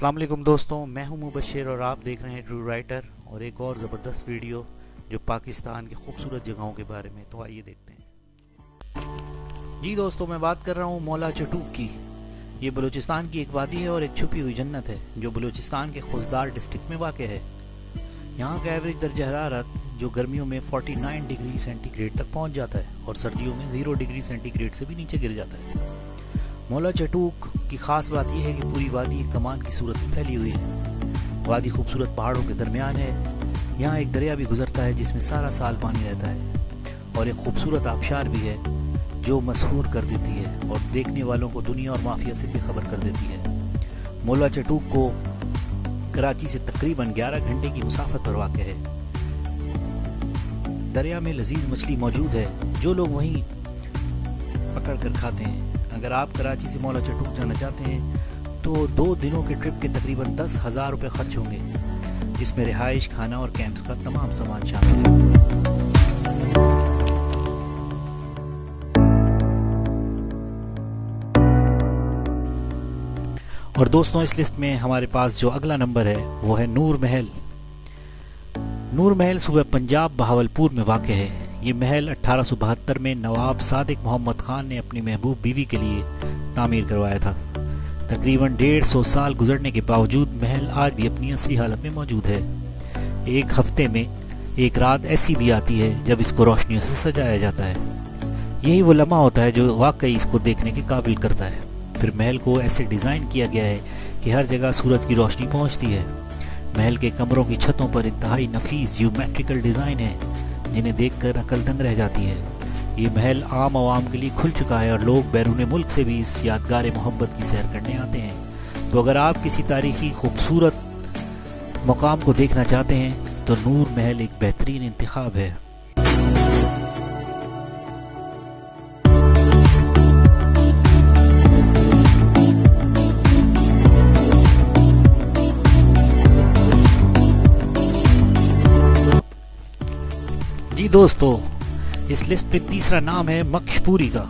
अस्सलाम वालेकुम दोस्तों, मैं हूं मुबशिर और आप देख रहे हैं ट्रू राइटर और एक और ज़बरदस्त वीडियो जो पाकिस्तान की खूबसूरत जगहों के बारे में। तो आइए देखते हैं। जी दोस्तों, मैं बात कर रहा हूं मौला चटूक की। ये बलूचिस्तान की एक वादी है और एक छुपी हुई जन्नत है जो बलूचिस्तान के खुजदार डिस्ट्रिक्ट में वाक़ है। यहाँ का एवरेज दर्जा हरारत जो गर्मियों में 49 डिग्री सेंटीग्रेड तक पहुँच जाता है और सर्दियों में 0 डिग्री सेंटीग्रेड से भी नीचे गिर जाता है। मौला चटूक की ख़ास बात यह है कि पूरी वादी एक कमान की सूरत में फैली हुई है। वादी खूबसूरत पहाड़ों के दरमियान है। यहाँ एक दरिया भी गुजरता है जिसमें सारा साल पानी रहता है और एक खूबसूरत आबशार भी है जो मशहूर कर देती है और देखने वालों को दुनिया और माफिया से बेखबर कर देती है। मौला चटूक को कराची से तकरीबन 11 घंटे की मुसाफत पर वाक़ है। दरिया में लजीज मछली मौजूद है जो लोग वहीं पकड़ कर खाते हैं। अगर आप कराची से मौला चटूक जाना चाहते हैं तो 2 दिनों के ट्रिप के तकरीबन 10,000 रुपये खर्च होंगे, जिसमें रिहाइश, खाना और कैंप्स का तमाम सामान शामिल है। और दोस्तों, इस लिस्ट में हमारे पास जो अगला नंबर है वो है नूर महल। नूर महल सूबे पंजाब बहावलपुर में वाक़ है। ये महल 1872 में नवाब सादिक मोहम्मद खान ने अपनी महबूब बीवी के लिए तामीर करवाया था। तकरीबन 150 साल गुजरने के बावजूद महल आज भी अपनी असली हालत में मौजूद है। एक हफ्ते में एक रात ऐसी भी आती है जब इसको रोशनियों से सजाया जाता है। यही वो लम्हा होता है जो वाकई इसको देखने के काबिल करता है। फिर महल को ऐसे डिज़ाइन किया गया है कि हर जगह सूरज की रोशनी पहुंचती है। महल के कमरों की छतों पर इंतहाई नफीस जियोमेट्रिकल डिज़ाइन है जिन्हें देखकर अकल दंग रह जाती है। ये महल आम आवाम के लिए खुल चुका है और लोग बैरून मुल्क से भी इस यादगार मोहब्बत की सैर करने आते हैं। तो अगर आप किसी तारीखी खूबसूरत मकाम को देखना चाहते हैं तो नूर महल एक बेहतरीन इंतखाब है। जी दोस्तों, इस लिस्ट पे तीसरा नाम है मकशपुरी का।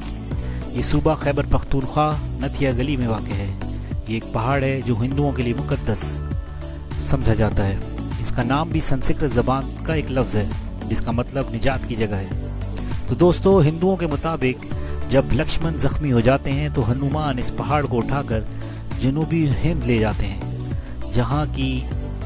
ये सूबा खैबर पख्तूनख्वा नथिया गली में वाक़ है। ये एक पहाड़ है जो हिंदुओं के लिए मुकद्दस समझा जाता है। इसका नाम भी संस्कृत ज़बान का एक लफ्ज़ है जिसका मतलब निजात की जगह है। तो दोस्तों, हिंदुओं के मुताबिक जब लक्ष्मण जख्मी हो जाते हैं तो हनुमान इस पहाड़ को उठाकर जनूबी हिंद ले जाते हैं, जहाँ की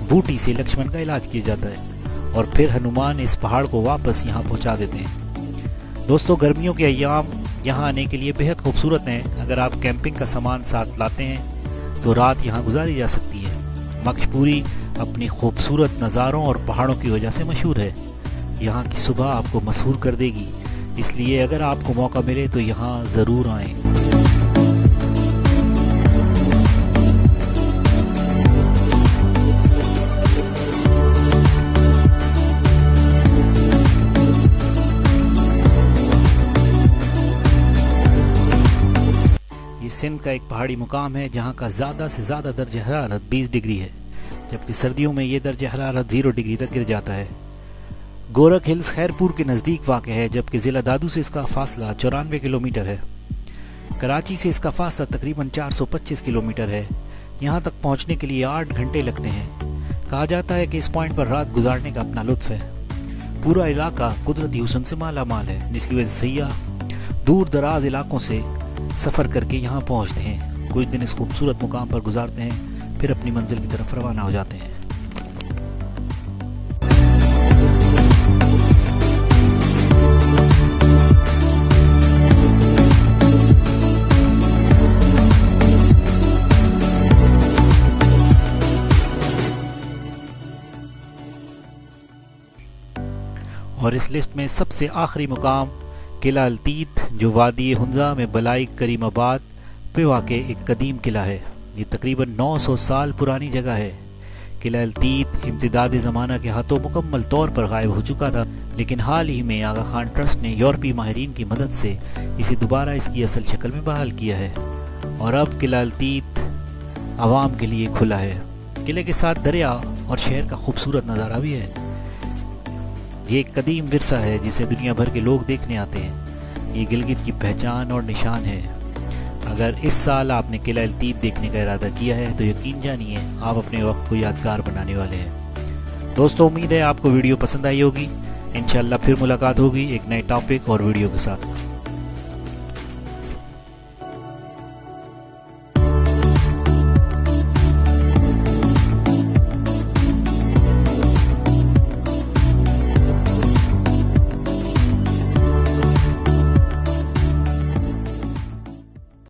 बूटी से लक्ष्मण का इलाज किया जाता है और फिर हनुमान इस पहाड़ को वापस यहाँ पहुँचा देते हैं। दोस्तों, गर्मियों के अय्याम यहाँ आने के लिए बेहद खूबसूरत हैं। अगर आप कैंपिंग का सामान साथ लाते हैं तो रात यहाँ गुजारी जा सकती है। मकशपुरी अपनी खूबसूरत नज़ारों और पहाड़ों की वजह से मशहूर है। यहाँ की सुबह आपको मशहूर कर देगी, इसलिए अगर आपको मौका मिले तो यहाँ ज़रूर आएँ। सिंध का एक पहाड़ी मुकाम है जहाँ का ज़्यादा से ज़्यादा दर्जा हरारत 20 डिग्री है, जबकि सर्दियों में ये दर्जा हरारत 0 डिग्री तक गिर जाता है। गोरख हिल्स खैरपुर के नज़दीक वाक़ है, जबकि ज़िला दादू से इसका फासला 94 किलोमीटर है। कराची से इसका फासला तकरीबन 425 किलोमीटर है। यहाँ तक पहुँचने के लिए 8 घंटे लगते हैं। कहा जाता है कि इस पॉइंट पर रात गुजारने का अपना लुत्फ़ है। पूरा इलाका कुदरती हुस्न से माला माल है, जिसकी वजह से सयाह दूर दराज इलाकों से सफ़र करके यहाँ पहुँचते हैं, कुछ दिन इस खूबसूरत मुकाम पर गुजारते हैं, फिर अपनी मंजिल की तरफ रवाना हो जाते हैं। और इस लिस्ट में सबसे आखिरी मुकाम किला अल्तीत, जो वादी हुंजा में बलाई करीमाबाद पे वाक़े एक कदीम किला है। ये तकरीबन 900 साल पुरानी जगह है। किला अल्तीत इम्तिदाद ज़माना के हाथों मुकम्मल तौर पर गायब हो चुका था, लेकिन हाल ही में आगा खान ट्रस्ट ने यूरोपीय माहिरीन की मदद से इसे दोबारा इसकी असल शक्ल में बहाल किया है और अब किला अल्तीत आवाम के लिए खुला है। किले के साथ दरिया और शहर का खूबसूरत नज़ारा भी है। ये एक कदीम विरसा है जिसे दुनिया भर के लोग देखने आते हैं। ये गिलगित की पहचान और निशान है। اگر اس سال آپ نے قلعہ التیت دیکھنے کا ارادہ کیا ہے تو یقین جانیے آپ اپنے وقت کو یادگار بنانے والے ہیں۔ دوستو امید ہے آپ کو ویڈیو پسند آئی ہوگی۔ انشاءاللہ پھر ملاقات ہوگی ایک نئے ٹاپک اور ویڈیو کے ساتھ۔